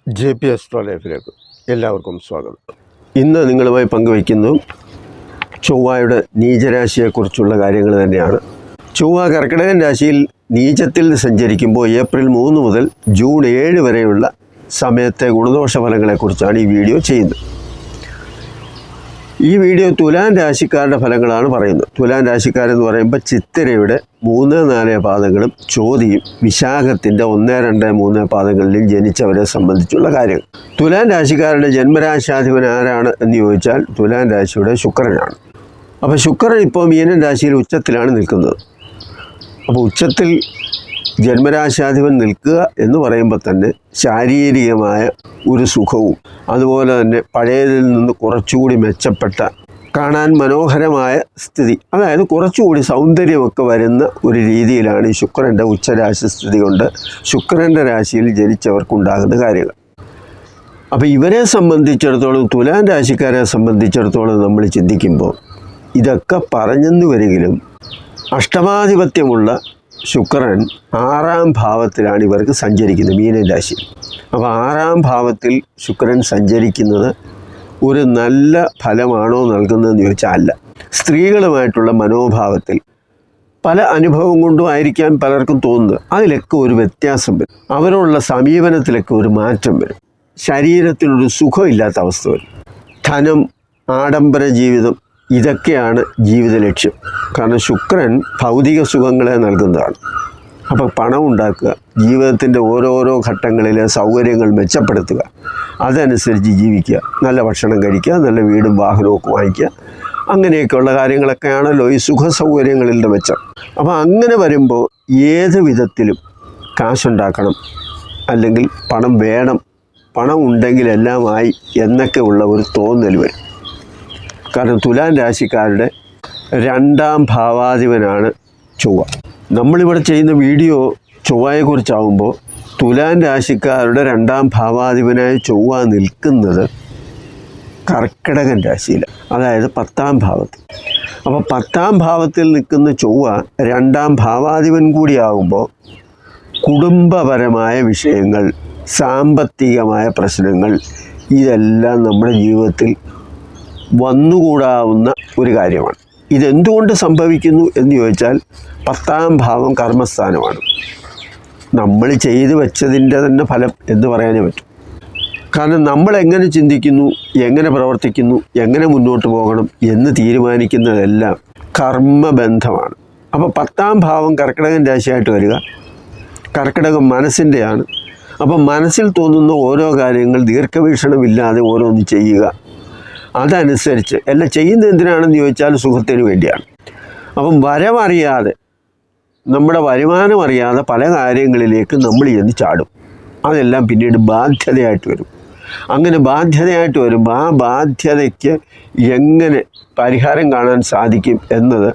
JP Astro ലൈഫിലേക്ക് എല്ലാവർക്കും സ്വാഗതം. ഇന്ന് നിങ്ങളുമായി പങ്കുവയ്ക്കുന്നതും ചൊവ്വയുടെ നീചരാശിയെക്കുറിച്ചുള്ള കാര്യങ്ങൾ തന്നെയാണ്. ചൊവ്വ കർക്കിടകൻ രാശിയിൽ നീചത്തിൽ സഞ്ചരിക്കുമ്പോൾ ഏപ്രിൽ 3 മുതൽ ജൂൺ 7 വരെയുള്ള സമയത്തെ ഗുണദോഷ ഫലങ്ങളെക്കുറിച്ചാണ് ഈ വീഡിയോ ചെയ്യുന്നത്. ഈ വീഡിയോ തുലാൻ രാശിക്കാരുടെ ഫലങ്ങളാണ് പറയുന്നത്. തുലാൻ രാശിക്കാരെന്ന് പറയുമ്പോൾ ചിത്തിരയുടെ 3, 4 പാദങ്ങളും ചോതിയും വിശാഖത്തിൻ്റെ 1, 2, 3 പാദങ്ങളിലും ജനിച്ചവരെ സംബന്ധിച്ചുള്ള കാര്യങ്ങൾ. തുലാൻ രാശിക്കാരുടെ ജന്മരാശാധിപൻ ആരാണ് എന്ന് ചോദിച്ചാൽ തുലാൻ രാശിയുടെ ശുക്രനാണ്. അപ്പോൾ ശുക്രൻ ഇപ്പോൾ മീനൻ രാശിയിൽ ഉച്ചത്തിലാണ് നിൽക്കുന്നത്. അപ്പോൾ ഉച്ചത്തിൽ ജന്മരാശാധിപൻ നിൽക്കുക എന്ന് പറയുമ്പോൾ തന്നെ ശാരീരികമായ ഒരു സുഖവും അതുപോലെ തന്നെ പഴയതിൽ നിന്ന് കുറച്ചുകൂടി മെച്ചപ്പെട്ട കാണാൻ മനോഹരമായ സ്ഥിതി, അതായത് കുറച്ചുകൂടി സൗന്ദര്യമൊക്കെ വരുന്ന ഒരു രീതിയിലാണ് ഈ ശുക്രൻ്റെ ഉച്ചരാശി സ്ഥിതി കൊണ്ട് ശുക്രൻ്റെ രാശിയിൽ ജനിച്ചവർക്കുണ്ടാകുന്ന കാര്യങ്ങൾ. അപ്പോൾ ഇവരെ സംബന്ധിച്ചിടത്തോളം, തുലാൻ രാശിക്കാരെ സംബന്ധിച്ചിടത്തോളം നമ്മൾ ചിന്തിക്കുമ്പോൾ ഇതൊക്കെ പറഞ്ഞെന്ന് വരികിലും അഷ്ടമാധിപത്യമുള്ള ശുക്രൻ 6ാം ഭാവത്തിലാണ് ഇവർക്ക് സഞ്ചരിക്കുന്നത്, മീനൻ രാശി. അപ്പോൾ 6ാം ഭാവത്തിൽ ശുക്രൻ സഞ്ചരിക്കുന്നത് ഒരു നല്ല ഫലമാണോ നൽകുന്നതെന്ന് ചോദിച്ചാൽ അല്ല. സ്ത്രീകളുമായിട്ടുള്ള മനോഭാവത്തിൽ പല അനുഭവം കൊണ്ടും ആയിരിക്കാൻ പലർക്കും തോന്നുന്നത്. അതിലൊക്കെ ഒരു വ്യത്യാസം വരും. അവരോടുള്ള സമീപനത്തിലൊക്കെ ഒരു മാറ്റം വരും. ശരീരത്തിനൊരു സുഖമില്ലാത്ത അവസ്ഥ വരും. ധനം, ആഡംബര ജീവിതം, ഇതൊക്കെയാണ് ജീവിത ലക്ഷ്യം. കാരണം ശുക്രൻ ഭൗതിക സുഖങ്ങളെ നൽകുന്നതാണ്. അപ്പോൾ പണം ഉണ്ടാക്കുക, ജീവിതത്തിൻ്റെ ഓരോരോ ഘട്ടങ്ങളിലെ സൗകര്യങ്ങൾ മെച്ചപ്പെടുത്തുക, അതനുസരിച്ച് ജീവിക്കുക, നല്ല ഭക്ഷണം കഴിക്കുക, നല്ല വീടും വാഹനവും ഒക്കെ വാങ്ങിക്കുക, അങ്ങനെയൊക്കെയുള്ള കാര്യങ്ങളൊക്കെയാണല്ലോ ഈ സുഖ സൗകര്യങ്ങളുടെ മെച്ചം. അപ്പോൾ അങ്ങനെ വരുമ്പോൾ ഏത് വിധത്തിലും കാശുണ്ടാക്കണം, അല്ലെങ്കിൽ പണം വേണം, പണം ഉണ്ടെങ്കിൽ എല്ലാമായി എന്നൊക്കെ ഉള്ള ഒരു തോന്നൽ വരും. കാരണം തുലാൻ രാശിക്കാരുടെ 2ാം ഭാവാധിപനാണ് ചൊവ്വ. നമ്മളിവിടെ ചെയ്യുന്ന വീഡിയോ ചൊവ്വയെക്കുറിച്ചാവുമ്പോൾ തുലാൻ രാശിക്കാരുടെ 2ാം ഭാവാധിപനായ ചൊവ്വ നിൽക്കുന്നത് കർക്കിടകൻ രാശിയിൽ, അതായത് 10ാം ഭാവത്തിൽ. അപ്പോൾ 10ാം ഭാവത്തിൽ നിൽക്കുന്ന ചൊവ്വ 2ാം ഭാവാധിപൻ കൂടിയാകുമ്പോൾ കുടുംബപരമായ വിഷയങ്ങൾ, സാമ്പത്തികമായ പ്രശ്നങ്ങൾ, ഇതെല്ലാം നമ്മുടെ ജീവിതത്തിൽ വന്നുകൂടാവുന്ന ഒരു കാര്യമാണ്. ഇതെന്തുകൊണ്ട് സംഭവിക്കുന്നു എന്ന് ചോദിച്ചാൽ 10ാം ഭാവം കർമ്മസ്ഥാനമാണ്. നമ്മൾ ചെയ്തു വെച്ചതിൻ്റെ തന്നെ ഫലം എന്ന് പറയാനേ പറ്റും. കാരണം നമ്മൾ എങ്ങനെ ചിന്തിക്കുന്നു, എങ്ങനെ പ്രവർത്തിക്കുന്നു, എങ്ങനെ മുന്നോട്ട് പോകണം എന്ന് തീരുമാനിക്കുന്നതെല്ലാം കർമ്മബന്ധമാണ്. അപ്പോൾ 10ാം ഭാവം കർക്കിടകൻ രാശിയായിട്ട് വരിക. കർക്കിടകം മനസ്സിൻ്റെയാണ്. അപ്പം മനസ്സിൽ തോന്നുന്ന ഓരോ കാര്യങ്ങൾ ദീർഘവീക്ഷണമില്ലാതെ ഓരോന്ന് ചെയ്യുക, അതനുസരിച്ച് എല്ലാം ചെയ്യുന്നത് എന്തിനാണെന്ന് ചോദിച്ചാൽ സുഖത്തിന് വേണ്ടിയാണ്. അപ്പം വരവറിയാതെ, നമ്മുടെ വരുമാനം അറിയാതെ പല കാര്യങ്ങളിലേക്ക് നമ്മൾ ചെന്ന് ചാടും. അതെല്ലാം പിന്നീട് ബാധ്യതയായിട്ട് വരും. അങ്ങനെ ബാധ്യതയായിട്ട് വരുമ്പോൾ ആ ബാധ്യതയ്ക്ക് എങ്ങനെ പരിഹാരം കാണാൻ സാധിക്കും എന്നത്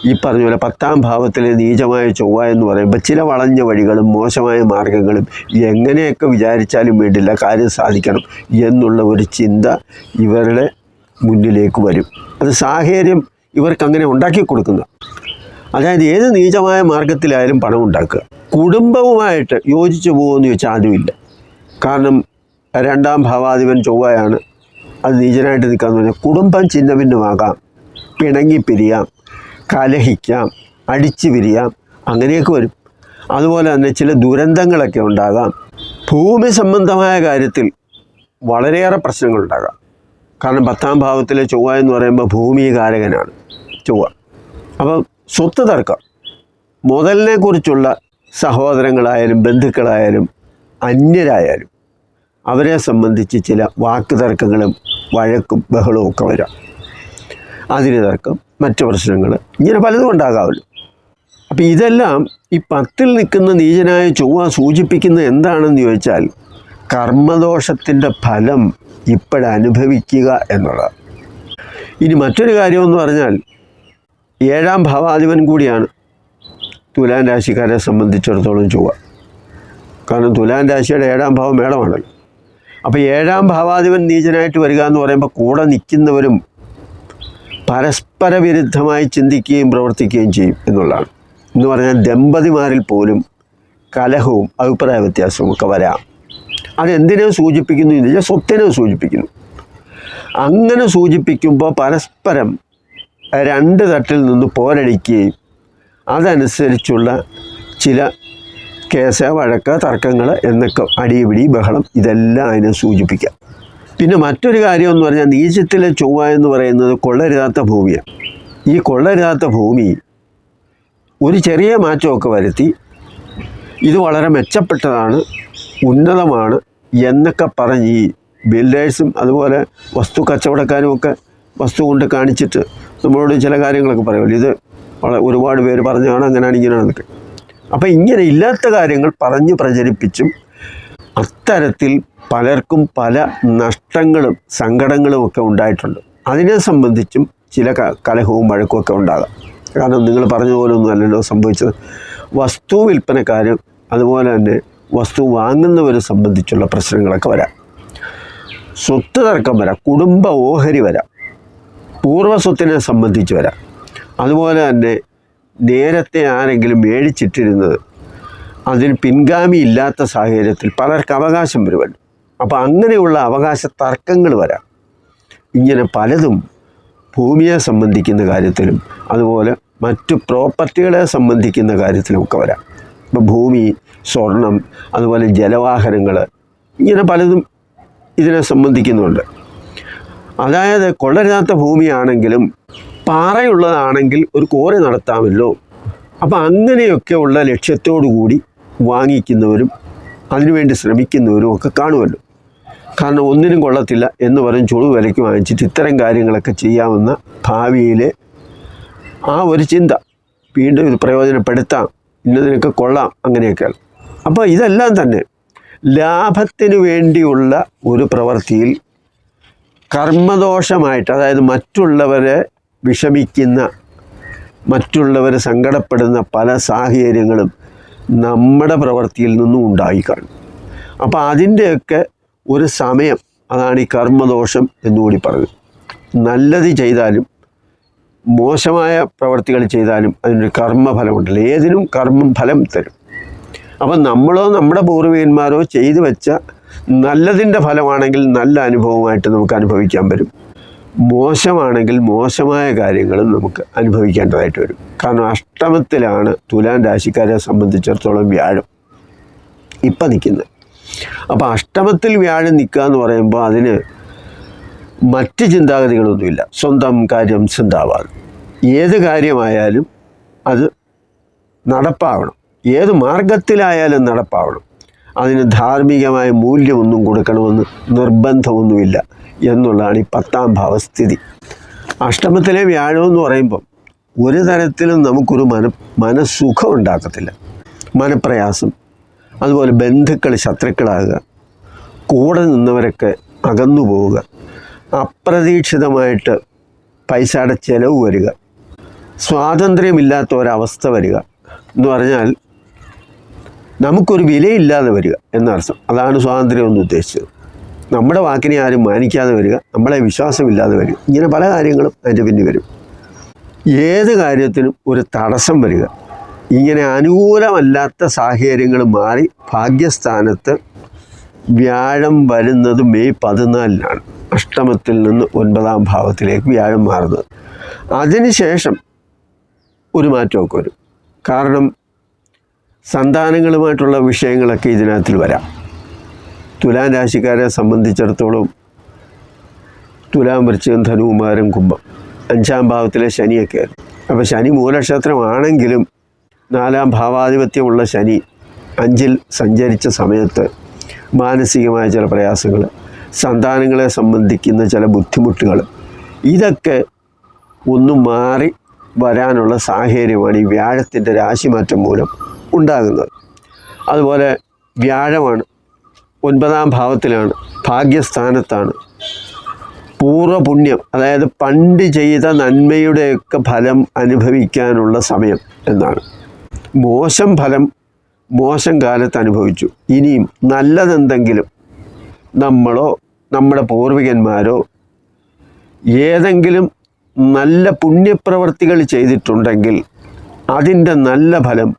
ഈ പറഞ്ഞ പോലെ 10ാം ഭാവത്തിലെ നീചമായ ചൊവ്വ എന്ന് പറയുമ്പോൾ ചില വളഞ്ഞ വഴികളും മോശമായ മാർഗങ്ങളും എങ്ങനെയൊക്കെ വിചാരിച്ചാലും വേണ്ടില്ല കാര്യം സാധിക്കണം എന്നുള്ള ഒരു ചിന്ത ഇവരുടെ മുന്നിലേക്ക് വരും. അത് സാഹചര്യം ഇവർക്കങ്ങനെ ഉണ്ടാക്കി കൊടുക്കുന്ന, അതായത് ഏത് നീചമായ മാർഗത്തിലായാലും പണം ഉണ്ടാക്കുക. കുടുംബവുമായിട്ട് യോജിച്ചു പോകുമെന്ന് ചോദിച്ചാൽ അതുമില്ല. കാരണം 2ാം ഭാവാധിപൻ ചൊവ്വയാണ്. അത് നീചനായിട്ട് നിൽക്കാമെന്ന് പറഞ്ഞാൽ കുടുംബം ചിന്ന ഭിന്നമാകാം, പിണങ്ങിപ്പിരിയാം, കലഹിക്കാം, അടിച്ചു പിരിയാം, അങ്ങനെയൊക്കെ വരും. അതുപോലെ തന്നെ ചില ദുരന്തങ്ങളൊക്കെ ഉണ്ടാകാം. ഭൂമി സംബന്ധമായ കാര്യത്തിൽ വളരെയേറെ പ്രശ്നങ്ങളുണ്ടാകാം. കാരണം 10ാം ഭാവത്തിലെ ചൊവ്വ എന്ന് പറയുമ്പോൾ ഭൂമികാരകനാണ് ചൊവ്വ. അപ്പം സ്വത്ത് തർക്കം, മുതലിനെ കുറിച്ചുള്ള സഹോദരങ്ങളായാലും ബന്ധുക്കളായാലും അന്യരായാലും അവരെ സംബന്ധിച്ച് ചില വാക്ക് തർക്കങ്ങളും വഴക്കും ബഹളവും ഒക്കെ വരാം. അതിന് തർക്കം, മറ്റു പ്രശ്നങ്ങൾ, ഇങ്ങനെ പലതും ഉണ്ടാകാമല്ലോ. അപ്പോൾ ഇതെല്ലാം ഈ 10ൽ നിൽക്കുന്ന നീചനായ ചൊവ്വ സൂചിപ്പിക്കുന്നത് എന്താണെന്ന് ചോദിച്ചാൽ കർമ്മദോഷത്തിൻ്റെ ഫലം ഇപ്പോഴനുഭവിക്കുക എന്നുള്ളതാണ്. ഇനി മറ്റൊരു കാര്യമെന്ന് പറഞ്ഞാൽ 7ാം ഭാവാധിപൻ കൂടിയാണ് തുലാൻ രാശിക്കാരെ സംബന്ധിച്ചിടത്തോളം ചൊവ്വ. കാരണം തുലാൻ രാശിയുടെ 7ാം ഭാവം മേടമാണല്ലോ. അപ്പോൾ 7ാം ഭാവാധിപൻ നീചനായിട്ട് വരിക എന്ന് പറയുമ്പോൾ കൂടെ നിൽക്കുന്നവരും പരസ്പര വിരുദ്ധമായി ചിന്തിക്കുകയും പ്രവർത്തിക്കുകയും ചെയ്യും എന്നുള്ളതാണ്. എന്ന് പറഞ്ഞാൽ ദമ്പതിമാരിൽ പോലും കലഹവും അഭിപ്രായ വ്യത്യാസവും ഒക്കെ വരാം. അതെന്തിനെ സൂചിപ്പിക്കുന്നു എന്ന് വെച്ചാൽ സ്വത്തിനെ സൂചിപ്പിക്കുന്നു. അങ്ങനെ സൂചിപ്പിക്കുമ്പോൾ പരസ്പരം രണ്ട് തട്ടിൽ നിന്ന് പോരടിക്കുകയും അതനുസരിച്ചുള്ള ചില കേസ്, വഴക്ക്, തർക്കങ്ങൾ എന്നൊക്കെ അടിപിടി, ബഹളം ഇതെല്ലാം അതിനെ സൂചിപ്പിക്കാം. പിന്നെ മറ്റൊരു കാര്യം എന്ന് പറഞ്ഞാൽ നീചത്തിലെ ചൊവ്വ എന്ന് പറയുന്നത് കൊള്ളരുതാത്ത ഭൂമിയാണ്. ഈ കൊള്ളരുതാത്ത ഭൂമി ഒരു ചെറിയ മാറ്റമൊക്കെ വരുത്തി ഇത് വളരെ മെച്ചപ്പെട്ടതാണ്, ഉന്നതമാണ് എന്നൊക്കെ പറഞ്ഞ് ഈ ബിൽഡേഴ്സും അതുപോലെ വസ്തു കച്ചവടക്കാരും ഒക്കെ വസ്തു കൊണ്ട് കാണിച്ചിട്ട് നമ്മളോട് ചില കാര്യങ്ങളൊക്കെ പറയുമല്ലോ, ഇത് ഒരുപാട് പേര് പറഞ്ഞാണ് അങ്ങനെയാണ് ഇങ്ങനെയാണെന്നൊക്കെ. അപ്പോൾ ഇങ്ങനെ ഇല്ലാത്ത കാര്യങ്ങൾ പറഞ്ഞ് പ്രചരിപ്പിച്ചും അത്തരത്തിൽ പലർക്കും പല നഷ്ടങ്ങളും സങ്കടങ്ങളും ഒക്കെ ഉണ്ടായിട്ടുണ്ട്. അതിനെ സംബന്ധിച്ചും ചില കലഹവും വഴക്കുമൊക്കെ ഉണ്ടാകാം. കാരണം നിങ്ങൾ പറഞ്ഞ പോലെ ഒന്നും അല്ലല്ലോ സംഭവിച്ചത്. വസ്തു വിൽപ്പനക്കാരും അതുപോലെ തന്നെ വസ്തു വാങ്ങുന്നവരെ സംബന്ധിച്ചുള്ള പ്രശ്നങ്ങളൊക്കെ വരാം. സ്വത്ത് തർക്കം വരാം, കുടുംബ ഓഹരി വരാം, പൂർവ്വ സ്വത്തിനെ സംബന്ധിച്ച് വരാം. അതുപോലെ തന്നെ നേരത്തെ ആരെങ്കിലും മേടിച്ചിട്ടിരുന്നത് അതിന് പിൻഗാമി ഇല്ലാത്ത സാഹചര്യത്തിൽ പലർക്ക് അവകാശം വരുമല്ലോ. അപ്പോൾ അങ്ങനെയുള്ള അവകാശ തർക്കങ്ങൾ വരാം. ഇങ്ങനെ പലതും ഭൂമിയെ സംബന്ധിക്കുന്ന കാര്യത്തിലും അതുപോലെ മറ്റു പ്രോപ്പർട്ടികളെ സംബന്ധിക്കുന്ന കാര്യത്തിലുമൊക്കെ വരാം. ഇപ്പോൾ ഭൂമി, സ്വർണം, അതുപോലെ ജലവാഹനങ്ങൾ, ഇങ്ങനെ പലതും ഇതിനെ സംബന്ധിക്കുന്നുണ്ട്. അതായത് കൊള്ളരുതാത്ത ഭൂമിയാണെങ്കിലും പാറയുള്ളതാണെങ്കിൽ ഒരു കോറി നടത്താമല്ലോ. അപ്പോൾ അങ്ങനെയൊക്കെയുള്ള ലക്ഷ്യത്തോടു കൂടി വാങ്ങിക്കുന്നവരും അതിനുവേണ്ടി ശ്രമിക്കുന്നവരും ഒക്കെ കാണുമല്ലോ. കാരണം ഒന്നിനും കൊള്ളത്തില്ല എന്ന് പറഞ്ഞ് ചുളു വിലയ്ക്ക് വാങ്ങിച്ചിട്ട് ഇത്തരം കാര്യങ്ങളൊക്കെ ചെയ്യാവുന്ന ഭാവിയിലെ ആ ഒരു ചിന്ത വീണ്ടും ഇത് പ്രയോജനപ്പെടുത്താം, ഇന്നതിനൊക്കെ കൊള്ളാം, അങ്ങനെയൊക്കെയാണ്. അപ്പോൾ ഇതെല്ലാം തന്നെ ലാഭത്തിനു വേണ്ടിയുള്ള ഒരു പ്രവൃത്തിയിൽ കർമ്മദോഷമായിട്ട്, അതായത് മറ്റുള്ളവരെ വിഷമിക്കുന്ന, മറ്റുള്ളവർ സങ്കടപ്പെടുന്ന പല സാഹചര്യങ്ങളും നമ്മുടെ പ്രവൃത്തിയിൽ നിന്നും ഉണ്ടായിക്കാണും. അപ്പോൾ അതിൻ്റെയൊക്കെ ഒരു സമയം, അതാണ് ഈ കർമ്മദോഷം എന്നുകൂടി പറയുന്നത്. നല്ലത് ചെയ്താലും മോശമായ പ്രവർത്തികൾ ചെയ്താലും അതിനൊരു കർമ്മഫലമുണ്ടല്ലോ. ഏതിനും കർമ്മം ഫലം തരും. അപ്പം നമ്മളോ നമ്മുടെ പൂർവികന്മാരോ ചെയ്തു വെച്ച നല്ലതിൻ്റെ ഫലമാണെങ്കിൽ നല്ല അനുഭവമായിട്ട് നമുക്ക് അനുഭവിക്കാൻ വരും. മോശമാണെങ്കിൽ മോശമായ കാര്യങ്ങളും നമുക്ക് അനുഭവിക്കേണ്ടതായിട്ട് വരും. കാരണം അഷ്ടമത്തിലാണ് തുലാം രാശിക്കാരെ സംബന്ധിച്ചിടത്തോളം വ്യാഴം ഇപ്പം നിൽക്കുന്നത്. അപ്പോൾ അഷ്ടമത്തിൽ വ്യാഴം നിൽക്കുക എന്ന് പറയുമ്പോൾ അതിന് മറ്റ് ചിന്താഗതികളൊന്നുമില്ല. സ്വന്തം കാര്യം ചിന്താവാതെ ഏത് കാര്യമായാലും അത് നടപ്പാവണം, ഏത് മാർഗത്തിലായാലും നടപ്പാവണം. അതിന് ധാർമ്മികമായ മൂല്യമൊന്നും കൊടുക്കണമെന്ന് നിർബന്ധമൊന്നുമില്ല എന്നുള്ളതാണ് ഈ 10ാം ഭാവസ്ഥിതി. അഷ്ടമത്തിലെ വ്യാഴം എന്ന് പറയുമ്പം ഒരു തരത്തിലും നമുക്കൊരു മനസ്സുഖം ഉണ്ടാക്കത്തില്ല. മനപ്രയാസം, അതുപോലെ ബന്ധുക്കൾ ശത്രുക്കളാകുക, കൂടെ നിന്നവരൊക്കെ അകന്നു പോവുക, അപ്രതീക്ഷിതമായിട്ട് പൈസയുടെ ചിലവ് വരിക, സ്വാതന്ത്ര്യമില്ലാത്ത ഒരവസ്ഥ വരിക എന്ന് പറഞ്ഞാൽ നമുക്കൊരു വിലയില്ലാതെ വരിക എന്നർത്ഥം. അതാണ് സ്വാതന്ത്ര്യം എന്ന് ഉദ്ദേശിച്ചത്. നമ്മുടെ വാക്കിനെ ആരും മാനിക്കാതെ വരിക, നമ്മളെ വിശ്വാസമില്ലാതെ വരിക, ഇങ്ങനെ പല കാര്യങ്ങളും അതിൻ്റെ പിന്നിൽ വരും. ഏത് കാര്യത്തിനും ഒരു തടസ്സം വരിക, ഇങ്ങനെ അനുകൂലമല്ലാത്ത സാഹചര്യങ്ങൾ മാറി ഭാഗ്യസ്ഥാനത്ത് വ്യാഴം വരുന്നത് മെയ് 14-നാണ്. അഷ്ടമത്തിൽ നിന്ന് 9ാം ഭാവത്തിലേക്ക് വ്യാഴം മാറുന്നത്. അതിനുശേഷം ഒരു മാറ്റമൊക്കെ വരും. കാരണം സന്താനങ്ങളുമായിട്ടുള്ള വിഷയങ്ങളൊക്കെ ഇതിനകത്തിൽ വരാം. തുലാം രാശിക്കാരെ സംബന്ധിച്ചിടത്തോളം തുലാം, വൃശ്ചികം, ധനു, മകരം, കുംഭം 5ാം ഭാവത്തിലെ ശനിയൊക്കെ ആയിരുന്നു. അപ്പോൾ ശനി മൂലക്ഷേത്രമാണെങ്കിലും 4ാം ഭാവാധിപത്യമുള്ള ശനി 5ൽ സഞ്ചരിച്ച സമയത്ത് മാനസികമായ ചില പ്രയാസങ്ങൾ, സന്താനങ്ങളെ സംബന്ധിക്കുന്ന ചില ബുദ്ധിമുട്ടുകൾ, ഇതൊക്കെ ഒന്നും മാറി വരാനുള്ള സാഹചര്യമാണ് ഈ വ്യാഴത്തിൻ്റെ രാശിമാറ്റം മൂലം ഉണ്ടാകുന്നത്. അതുപോലെ വ്യാഴമാണ് 9ാം ഭാവത്തിലാണ്, ഭാഗ്യസ്ഥാനത്താണ്. പൂർവ്വപുണ്യം, അതായത് പണ്ട് ചെയ്ത നന്മയുടെയൊക്കെ ഫലം അനുഭവിക്കാനുള്ള സമയം എന്നാണ്. മോശം ഫലം മോശം കാലത്ത് അനുഭവിച്ചു. ഇനിയും നല്ലതെന്തെങ്കിലും നമ്മളോ നമ്മുടെ പൂർവികന്മാരോ ഏതെങ്കിലും നല്ല പുണ്യപ്രവർത്തികൾ ചെയ്തിട്ടുണ്ടെങ്കിൽ അതിൻ്റെ നല്ല ഫലം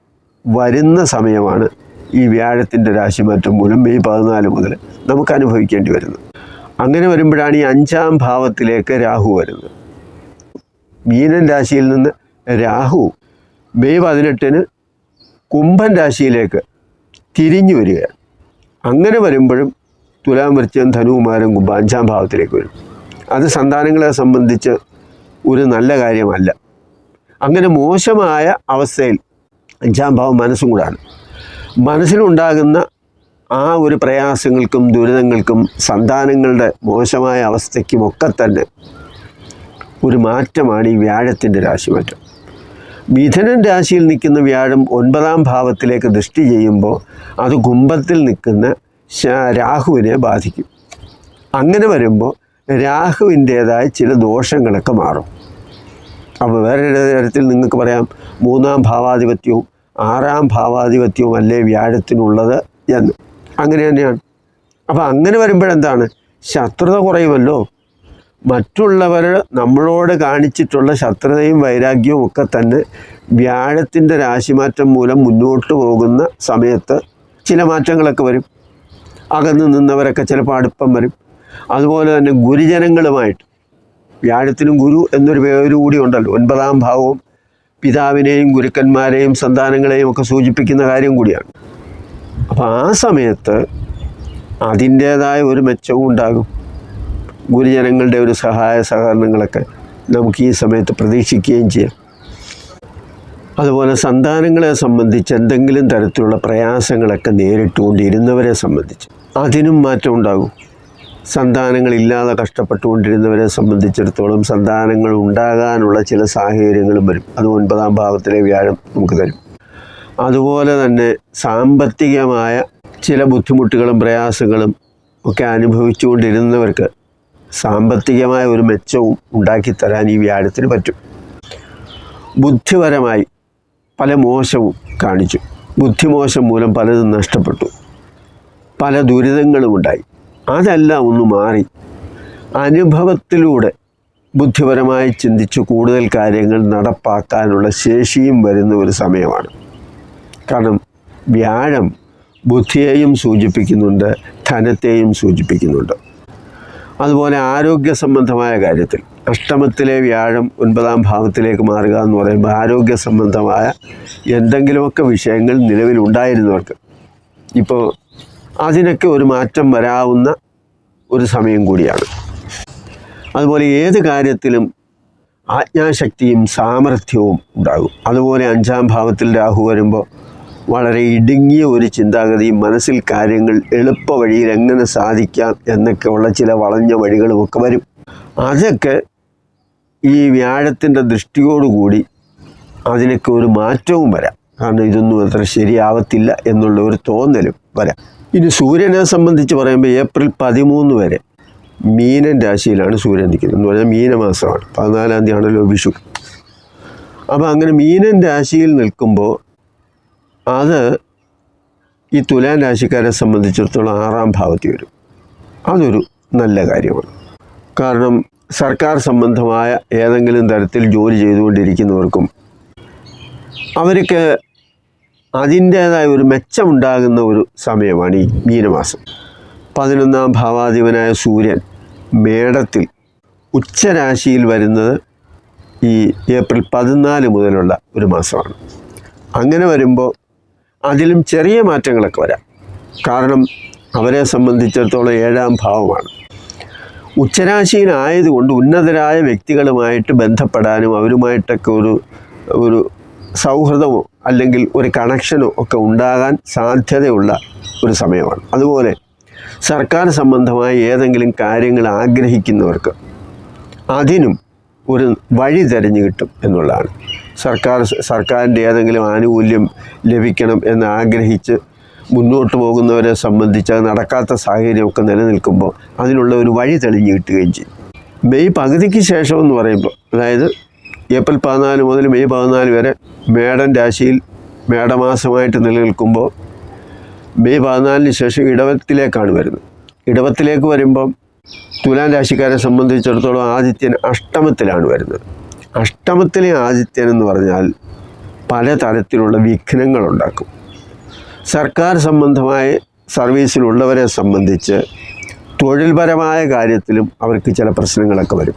വരുന്ന സമയമാണ് ഈ വ്യാഴത്തിൻ്റെ രാശിമാറ്റം മൂലം മെയ് 14 മുതൽ നമുക്ക് അനുഭവിക്കേണ്ടി വരുന്നത്. അങ്ങനെ വരുമ്പോഴാണ് ഈ 5-ാം ഭാവത്തിലേക്ക് രാഹു വരുന്നത്. മീനൻ രാശിയിൽ നിന്ന് രാഹു മെയ് 18 കുംഭൻ രാശിയിലേക്ക് തിരിഞ്ഞു വരികയാണ്. അങ്ങനെ വരുമ്പോഴും തുലാം, വൃശ്ചികം, ധനു, മകരം, കുംഭം 5-ാം ഭാവത്തിലേക്ക് വരും. അത് സന്താനങ്ങളെ സംബന്ധിച്ച് ഒരു നല്ല കാര്യമല്ല. അങ്ങനെ മോശമായ അവസ്ഥയിൽ 5-ാം ഭാവം മനസ്സും കൂടാണ്. മനസ്സിലുണ്ടാകുന്ന ആ ഒരു പ്രയാസങ്ങൾക്കും ദുരിതങ്ങൾക്കും സന്താനങ്ങളുടെ മോശമായ അവസ്ഥയ്ക്കുമൊക്കെ തന്നെ ഒരു മാറ്റമാണ് ഈ വ്യാഴത്തിൻ്റെ രാശിമാറ്റം. മിഥുനൻ രാശിയിൽ നിൽക്കുന്ന വ്യാഴം 9-ാം ഭാവത്തിലേക്ക് ദൃഷ്ടി ചെയ്യുമ്പോൾ അത് കുംഭത്തിൽ നിൽക്കുന്ന രാഹുവിനെ ബാധിക്കും. അങ്ങനെ വരുമ്പോൾ രാഹുവിൻ്റേതായ ചില ദോഷങ്ങളൊക്കെ മാറും. അപ്പോൾ വേറെ തരത്തിൽ നിങ്ങൾക്ക് പറയാം 3-ാം ഭാവാധിപത്യവും 6-ാം ഭാവാധിപത്യവും അല്ലേ വ്യാഴത്തിനുള്ളത് എന്ന്. അങ്ങനെ തന്നെയാണ്. അപ്പോൾ അങ്ങനെ വരുമ്പോഴെന്താണ്, ശത്രുത കുറയുമല്ലോ. മറ്റുള്ളവർ നമ്മളോട് കാണിച്ചിട്ടുള്ള ശത്രുതയും വൈരാഗ്യവും ഒക്കെ തന്നെ വ്യാഴത്തിൻ്റെ രാശിമാറ്റം മൂലം മുന്നോട്ട് പോകുന്ന സമയത്ത് ചില മാറ്റങ്ങളൊക്കെ വരും. അകന്നു നിന്നവരൊക്കെ ചിലപ്പോൾ അടുപ്പം വരും. അതുപോലെ തന്നെ ഗുരുജനങ്ങളുമായിട്ട്, വ്യാഴത്തിനും ഗുരു എന്നൊരു പേര് കൂടി ഉണ്ടല്ലോ. 9-ാം ഭാവവും പിതാവിനെയും ഗുരുക്കന്മാരെയും സന്താനങ്ങളെയും ഒക്കെ സൂചിപ്പിക്കുന്ന കാര്യം കൂടിയാണ്. അപ്പോൾ ആ സമയത്ത് അതിൻ്റേതായ ഒരു മെച്ചവും ഉണ്ടാകും. ഗുരുജനങ്ങളുടെ ഒരു സഹായ സഹകരണങ്ങളൊക്കെ നമുക്ക് ഈ സമയത്ത് പ്രതീക്ഷിക്കുകയും ചെയ്യാം. അതുപോലെ സന്താനങ്ങളെ സംബന്ധിച്ച് എന്തെങ്കിലും തരത്തിലുള്ള പ്രയാസങ്ങളൊക്കെ നേരിട്ടുകൊണ്ടിരുന്നവരെ സംബന്ധിച്ച് അതിനും മാറ്റം ഉണ്ടാകും. സന്താനങ്ങളില്ലാതെ കഷ്ടപ്പെട്ടുകൊണ്ടിരുന്നവരെ സംബന്ധിച്ചിടത്തോളം സന്താനങ്ങൾ ഉണ്ടാകാനുള്ള ചില സാഹചര്യങ്ങളും വരും. അത് 9-ാം ഭാവത്തിലെ വ്യാഴം നമുക്ക് തരും. അതുപോലെ തന്നെ സാമ്പത്തികമായ ചില ബുദ്ധിമുട്ടുകളും പ്രയാസങ്ങളും ഒക്കെ അനുഭവിച്ചുകൊണ്ടിരുന്നവർക്ക് സാമ്പത്തികമായ ഒരു മെച്ചവും ഉണ്ടാക്കിത്തരാൻ ഈ വ്യാഴത്തിന് പറ്റും. ബുദ്ധിപരമായി പല മോശവും കാണിച്ചു. ബുദ്ധിമോശം മൂലം പലതും നഷ്ടപ്പെട്ടു, പല ദുരിതങ്ങളും ഉണ്ടായി. അതെല്ലാം ഒന്ന് മാറി അനുഭവത്തിലൂടെ ബുദ്ധിപരമായി ചിന്തിച്ച് കൂടുതൽ കാര്യങ്ങൾ നടപ്പാക്കാനുള്ള ശേഷിയും വരുന്ന ഒരു സമയമാണ്. കാരണം വ്യാഴം ബുദ്ധിയെയും സൂചിപ്പിക്കുന്നുണ്ട്, ധനത്തെയും സൂചിപ്പിക്കുന്നുണ്ട്. അതുപോലെ ആരോഗ്യ സംബന്ധമായ കാര്യത്തിൽ അഷ്ടമത്തിലെ വ്യാഴം 9-ാം ഭാവത്തിലേക്ക് മാറുക എന്ന് പറയുമ്പോൾ ആരോഗ്യ സംബന്ധമായ എന്തെങ്കിലുമൊക്കെ വിഷയങ്ങൾ നിലവിലുണ്ടായിരുന്നവർക്ക് ഇപ്പോൾ അതിനൊക്കെ ഒരു മാറ്റം വരാവുന്ന ഒരു സമയം കൂടിയാണ്. അതുപോലെ ഏത് കാര്യത്തിലും ആജ്ഞാശക്തിയും സാമർഥ്യവും ഉണ്ടാകും. അതുപോലെ 5-ാം ഭാവത്തിൽ രാഹു വരുമ്പോൾ വളരെ ഇടുങ്ങിയ ഒരു ചിന്താഗതിയും മനസ്സിൽ കാര്യങ്ങൾ എളുപ്പ വഴിയിൽ എങ്ങനെ സാധിക്കാം എന്നൊക്കെ ഉള്ള ചില വളഞ്ഞ വഴികളുമൊക്കെ വരും. അതൊക്കെ ഈ വ്യാഴത്തിൻ്റെ ദൃഷ്ടിയോടുകൂടി അതിനൊക്കെ ഒരു മാറ്റവും വരാം. കാരണം ഇതൊന്നും അത്ര ശരിയാവത്തില്ല എന്നുള്ള ഒരു തോന്നലും വരാം. ഇനി സൂര്യനെ സംബന്ധിച്ച് പറയുമ്പോൾ ഏപ്രിൽ 13 വരെ മീനൻ രാശിയിലാണ് സൂര്യൻ നിൽക്കുന്നത്. എന്ന് പറഞ്ഞാൽ മീനമാസമാണ്. 14-ാം തീയതി ആണല്ലോ വിഷു. അപ്പോൾ അങ്ങനെ മീനൻ രാശിയിൽ നിൽക്കുമ്പോൾ അത് ഈ തുലാം രാശിക്കാരെ സംബന്ധിച്ചിടത്തോളം 6-ാം ഭാവത്തിൽ വരും. അതൊരു നല്ല കാര്യമാണ്. കാരണം സർക്കാർ സംബന്ധമായ ഏതെങ്കിലും തരത്തിൽ ജോലി ചെയ്തുകൊണ്ടിരിക്കുന്നവർക്കും അവർക്ക് അതിൻ്റേതായ ഒരു മെച്ചമുണ്ടാകുന്ന ഒരു സമയമാണ് ഈ മീനമാസം. 11-ാം ഭാവാധിപനായ സൂര്യൻ മേടത്തിൽ ഉച്ചരാശിയിൽ വരുന്നത് ഈ ഏപ്രിൽ 14 മുതലുള്ള ഒരു മാസമാണ്. അങ്ങനെ വരുമ്പോൾ അതിലും ചെറിയ മാറ്റങ്ങളൊക്കെ വരാം. കാരണം അവരെ സംബന്ധിച്ചിടത്തോളം 7-ാം ഭാവമാണ്. ഉച്ചരാശിയിലായതുകൊണ്ട് ഉന്നതരായ വ്യക്തികളുമായിട്ട് ബന്ധപ്പെടാനും അവരുമായിട്ടൊക്കെ ഒരു സൗഹൃദമോ അല്ലെങ്കിൽ ഒരു കണക്ഷനോ ഒക്കെ ഉണ്ടാകാൻ സാധ്യതയുള്ള ഒരു സമയമാണ്. അതുപോലെ സർക്കാർ സംബന്ധമായ ഏതെങ്കിലും കാര്യങ്ങൾ ആഗ്രഹിക്കുന്നവർക്ക് അതിനും ഒരു വഴി തിരഞ്ഞു കിട്ടും എന്നുള്ളതാണ്. സർക്കാരിൻ്റെ ഏതെങ്കിലും ആനുകൂല്യം ലഭിക്കണം എന്ന് ആഗ്രഹിച്ച് മുന്നോട്ട് പോകുന്നവരെ സംബന്ധിച്ച് അത് നടക്കാത്ത സാഹചര്യമൊക്കെ നിലനിൽക്കുമ്പോൾ അതിനുള്ള ഒരു വഴി തെളിഞ്ഞു കിട്ടുകയും ചെയ്യും. മെയ് പകുതിക്ക് ശേഷം എന്ന് പറയുമ്പോൾ, അതായത് ഏപ്രിൽ 14 മുതൽ മെയ് 14 വരെ മേടൻ രാശിയിൽ മേടമാസമായിട്ട് നിലനിൽക്കുമ്പോൾ മെയ് 14 ശേഷം ഇടവത്തിലേക്കാണ് വരുന്നത്. ഇടവത്തിലേക്ക് വരുമ്പം തുലാം രാശിക്കാരെ സംബന്ധിച്ചിടത്തോളം ആദിത്യൻ അഷ്ടമത്തിലാണ് വരുന്നത്. അഷ്ടമത്തിലെ ആദിത്യൻ എന്ന് പറഞ്ഞാൽ പലതരത്തിലുള്ള വിഘ്നങ്ങളുണ്ടാക്കും. സർക്കാർ സംബന്ധമായ സർവീസിലുള്ളവരെ സംബന്ധിച്ച് തൊഴിൽപരമായ കാര്യത്തിലും അവർക്ക് ചില പ്രശ്നങ്ങളൊക്കെ വരും.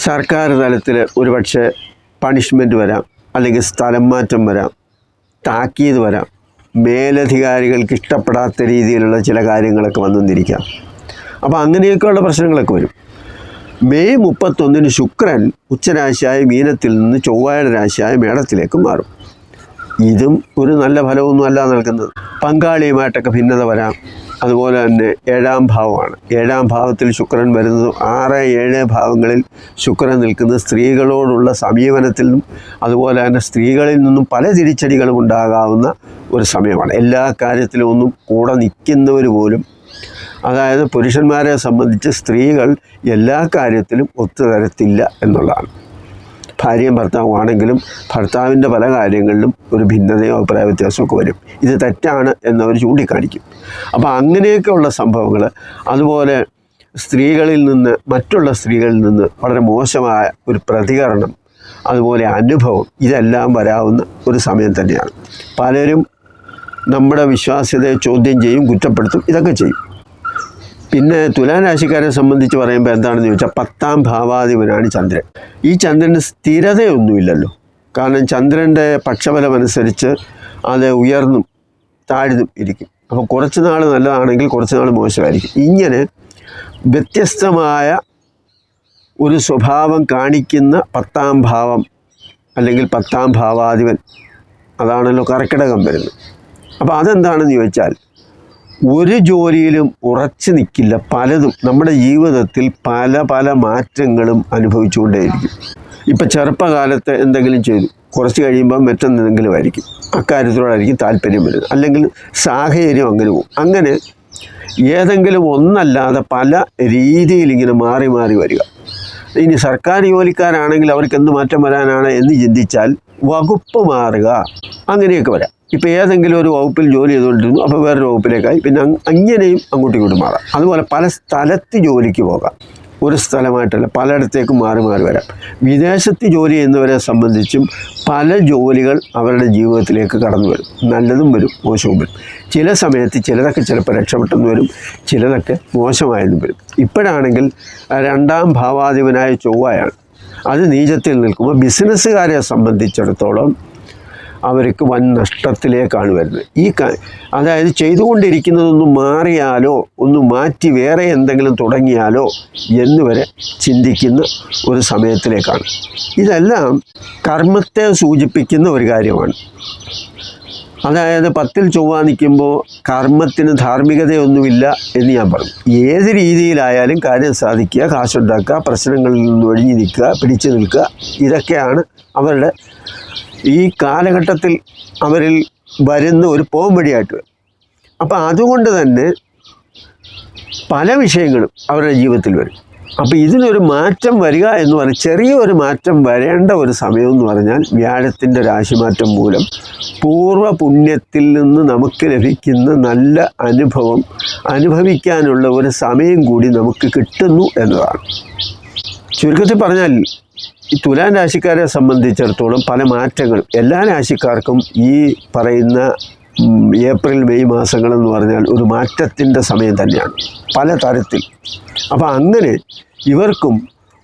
സർക്കാർ തലത്തിൽ ഒരുപക്ഷെ പണിഷ്മെൻറ്റ് വരാം, അല്ലെങ്കിൽ സ്ഥലം മാറ്റം വരാം, താക്കീത് വരാം, മേലധികാരികൾക്ക് ഇഷ്ടപ്പെടാത്ത രീതിയിലുള്ള ചില കാര്യങ്ങളൊക്കെ വന്നിരിക്കാം. അപ്പോൾ അങ്ങനെയൊക്കെയുള്ള പ്രശ്നങ്ങളൊക്കെ വരും. മെയ് 31 ശുക്രൻ ഉച്ചരാശിയായ മീനത്തിൽ നിന്ന് ചൊവ്വയുടെ രാശിയായ മേടത്തിലേക്ക് മാറും. ഇതും ഒരു നല്ല ഫലമൊന്നും അല്ല നൽകുന്നത്. പങ്കാളിയുമായിട്ടൊക്കെ ഭിന്നത വരാം. അതുപോലെ തന്നെ 7ാം ഭാവമാണ്. 7ാം ഭാവത്തിൽ ശുക്രൻ വരുന്നത് 6, 7 ഭാവങ്ങളിൽ ശുക്രൻ നിൽക്കുന്നത് സ്ത്രീകളോടുള്ള സമീപനത്തിൽ നിന്നും അതുപോലെ തന്നെ സ്ത്രീകളിൽ നിന്നും പല തിരിച്ചടികളും ഉണ്ടാകാവുന്ന ഒരു സമയമാണ്. എല്ലാ കാര്യത്തിലും ഒന്നും കൂടെ നിൽക്കുന്നവർ പോലും, അതായത് പുരുഷന്മാരെ സംബന്ധിച്ച് സ്ത്രീകൾ എല്ലാ കാര്യത്തിലും ഒത്തുതരത്തില്ല എന്നുള്ളതാണ്. ഭാര്യയും ഭർത്താവും ആണെങ്കിലും ഭർത്താവിൻ്റെ പല കാര്യങ്ങളിലും ഒരു ഭിന്നതയോ അഭിപ്രായ വ്യത്യാസമൊക്കെ വരും. ഇത് തെറ്റാണ് എന്നവർ ചൂണ്ടിക്കാണിക്കും. അപ്പോൾ അങ്ങനെയൊക്കെയുള്ള സംഭവങ്ങൾ, അതുപോലെ സ്ത്രീകളിൽ നിന്ന്, മറ്റുള്ള സ്ത്രീകളിൽ നിന്ന് വളരെ മോശമായ ഒരു പ്രതികരണം, അതുപോലെ അനുഭവം, ഇതെല്ലാം വരാവുന്ന ഒരു സമയം തന്നെയാണ്. പലരും നമ്മുടെ വിശ്വാസ്യതയെ ചോദ്യം ചെയ്യും, കുറ്റപ്പെടുത്തും, ഇതൊക്കെ ചെയ്യും. പിന്നെ തുലാം രാശിക്കാരെ സംബന്ധിച്ച് പറയുമ്പോൾ എന്താണെന്ന് ചോദിച്ചാൽ 10ാം ഭാവാധിപനാണ് ചന്ദ്രൻ. ഈ ചന്ദ്രന് സ്ഥിരതയൊന്നുമില്ലല്ലോ. കാരണം ചന്ദ്രൻ്റെ പക്ഷബലം അനുസരിച്ച് അത് ഉയർന്നും താഴ്ന്നും ഇരിക്കും. അപ്പോൾ കുറച്ച് നാൾ നല്ലതാണെങ്കിൽ കുറച്ച് നാൾ മോശമായിരിക്കും. ഇങ്ങനെ വ്യത്യസ്തമായ ഒരു സ്വഭാവം കാണിക്കുന്ന 10ാം ഭാവം അല്ലെങ്കിൽ 10ാം ഭാവാധിപൻ, അതാണല്ലോ കർക്കിടകം വരുന്നത്. അപ്പോൾ അതെന്താണെന്ന് ചോദിച്ചാൽ ഒരു ജോലിയിലും ഉറച്ചു നിൽക്കില്ല. പലതും നമ്മുടെ ജീവിതത്തിൽ പല പല മാറ്റങ്ങളും അനുഭവിച്ചുകൊണ്ടേയിരിക്കും. ഇപ്പം ചെറുപ്പകാലത്ത് എന്തെങ്കിലും ചെയ്തു, കുറച്ച് കഴിയുമ്പോൾ മറ്റെന്തെങ്കിലും ആയിരിക്കും, അക്കാര്യത്തോടായിരിക്കും താല്പര്യം വരുന്നത്, അല്ലെങ്കിൽ സാഹചര്യം അങ്ങനെ പോകും. അങ്ങനെ ഏതെങ്കിലും ഒന്നല്ലാതെ പല രീതിയിൽ ഇങ്ങനെ മാറി മാറി വരിക. ഇനി സർക്കാർ ജോലിക്കാരാണെങ്കിൽ അവർക്ക് എന്ത് മാറ്റം വരാനാണ് എന്ന് ചിന്തിച്ചാൽ വകുപ്പ് മാറുക, അങ്ങനെയൊക്കെ വരാം. ഇപ്പോൾ ഏതെങ്കിലും ഒരു വകുപ്പിൽ ജോലി ചെയ്തുകൊണ്ടിരുന്നു, അപ്പോൾ വേറൊരു വകുപ്പിലേക്കായി, പിന്നെ അങ്ങനെയും അങ്ങോട്ടും ഇങ്ങോട്ടും മാറാം. അതുപോലെ പല സ്ഥലത്ത് ജോലിക്ക് പോകാം. ഒരു സ്ഥലമായിട്ടല്ല, പലയിടത്തേക്കും മാറി മാറി വരാം. വിദേശത്ത് ജോലി ചെയ്യുന്നവരെ സംബന്ധിച്ചും പല ജോലികൾ അവരുടെ ജീവിതത്തിലേക്ക് കടന്നു വരും. നല്ലതും വരും, മോശവും വരും. ചില സമയത്ത് ചിലതൊക്കെ ചിലപ്പോൾ രക്ഷപ്പെട്ടെന്ന് വരും, ചിലതൊക്കെ മോശമായെന്നും വരും. ഇപ്പോഴാണെങ്കിൽ 2ാം ഭാവാധിപനായ ചൊവ്വയാണ്. അത് നീചത്തിൽ നിൽക്കുമ്പോൾ ബിസിനസ്സുകാരെ സംബന്ധിച്ചിടത്തോളം അവർക്ക് വൻ നഷ്ടത്തിലേക്കാണ് വരുന്നത്. അതായത് ചെയ്തുകൊണ്ടിരിക്കുന്നതൊന്ന് മാറിയാലോ, ഒന്ന് മാറ്റി വേറെ എന്തെങ്കിലും തുടങ്ങിയാലോ എന്ന് വരെ ചിന്തിക്കുന്ന ഒരു സമയത്തിലേക്കാണ്. ഇതെല്ലാം കർമ്മത്തെ സൂചിപ്പിക്കുന്ന ഒരു കാര്യമാണ്. അതായത് 10ൽ ചൊവ്വ നിൽക്കുമ്പോൾ കർമ്മത്തിന് ധാർമ്മികതയൊന്നുമില്ല എന്ന് ഞാൻ പറഞ്ഞു. ഏത് രീതിയിലായാലും കാര്യം സാധിക്കുക, കാശുണ്ടാക്കുക, പ്രശ്നങ്ങളിൽ നിന്ന് ഒഴിഞ്ഞു നിൽക്കുക, പിടിച്ചു നിൽക്കുക, ഇതൊക്കെയാണ് അവരുടെ ഈ കാലഘട്ടത്തിൽ അവരിൽ വരുന്ന ഒരു പോംവഴിയായിട്ട് വരും. അപ്പോൾ അതുകൊണ്ട് തന്നെ പല വിഷയങ്ങളും അവരുടെ ജീവിതത്തിൽ വരും. അപ്പോൾ ഇതിനൊരു മാറ്റം വരിക എന്ന് പറഞ്ഞാൽ, ചെറിയൊരു മാറ്റം വരേണ്ട ഒരു സമയമെന്ന് പറഞ്ഞാൽ വ്യാഴത്തിൻ്റെ രാശിമാറ്റം മൂലം പൂർവ്വ പുണ്യത്തിൽ നിന്ന് നമുക്ക് ലഭിക്കുന്ന നല്ല അനുഭവം അനുഭവിക്കാനുള്ള ഒരു സമയം കൂടി നമുക്ക് കിട്ടുന്നു എന്നതാണ്. ചുരുക്കത്തിൽ പറഞ്ഞാൽ ഈ തുലാം രാശിക്കാരെ സംബന്ധിച്ചിടത്തോളം പല മാറ്റങ്ങളും, എല്ലാ രാശിക്കാർക്കും ഈ പറയുന്ന ഏപ്രിൽ മെയ് മാസങ്ങളെന്ന് പറഞ്ഞാൽ ഒരു മാറ്റത്തിൻ്റെ സമയം തന്നെയാണ് പല തരത്തിൽ. അപ്പോൾ അങ്ങനെ ഇവർക്കും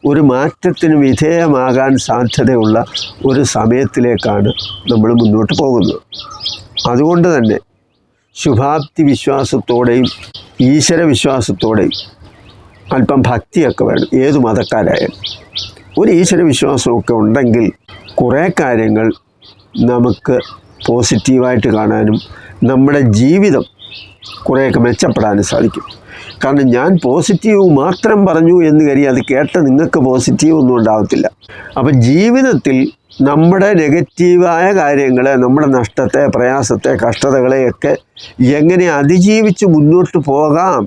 ഒരു മാറ്റത്തിന് വിധേയമാകാൻ സാധ്യതയുള്ള ഒരു സമയത്തിലേക്കാണ് നമ്മൾ മുന്നോട്ട് പോകുന്നത്. അതുകൊണ്ട് തന്നെ ശുഭാപ്തി വിശ്വാസത്തോടെയും ഈശ്വര വിശ്വാസത്തോടെയും അല്പം ഭക്തിയൊക്കെ വേണം. ഏത് മതക്കാരായാലും ഒരു ഈശ്വര വിശ്വാസമൊക്കെ ഉണ്ടെങ്കിൽ കുറേ കാര്യങ്ങൾ നമുക്ക് പോസിറ്റീവായിട്ട് കാണാനും നമ്മുടെ ജീവിതം കുറേയൊക്കെ മെച്ചപ്പെടാനും സാധിക്കും. കാരണം ഞാൻ പോസിറ്റീവ് മാത്രം പറഞ്ഞു എന്ന് കരുതി അത് കേട്ട് നിങ്ങൾക്ക് പോസിറ്റീവ് ഒന്നും ഉണ്ടാകത്തില്ല. അപ്പം ജീവിതത്തിൽ നമ്മുടെ നെഗറ്റീവായ കാര്യങ്ങളെ, നമ്മുടെ നഷ്ടത്തെ, പ്രയാസത്തെ, കഷ്ടതകളെയൊക്കെ എങ്ങനെ അതിജീവിച്ച് മുന്നോട്ട് പോകാം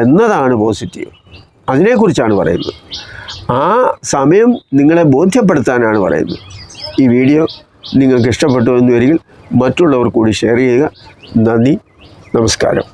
എന്നതാണ് പോസിറ്റീവ്. അതിനെക്കുറിച്ചാണ് പറയുന്നത്. ആ സമയം നിങ്ങളെ ബോധ്യപ്പെടുത്താനാണ് പറയുന്നത്. ഈ വീഡിയോ നിങ്ങൾക്ക് ഇഷ്ടപ്പെട്ടു എന്ന് വരികിൽ മറ്റുള്ളവർ കൂടി ഷെയർ ചെയ്യുക. നന്ദി, നമസ്കാരം.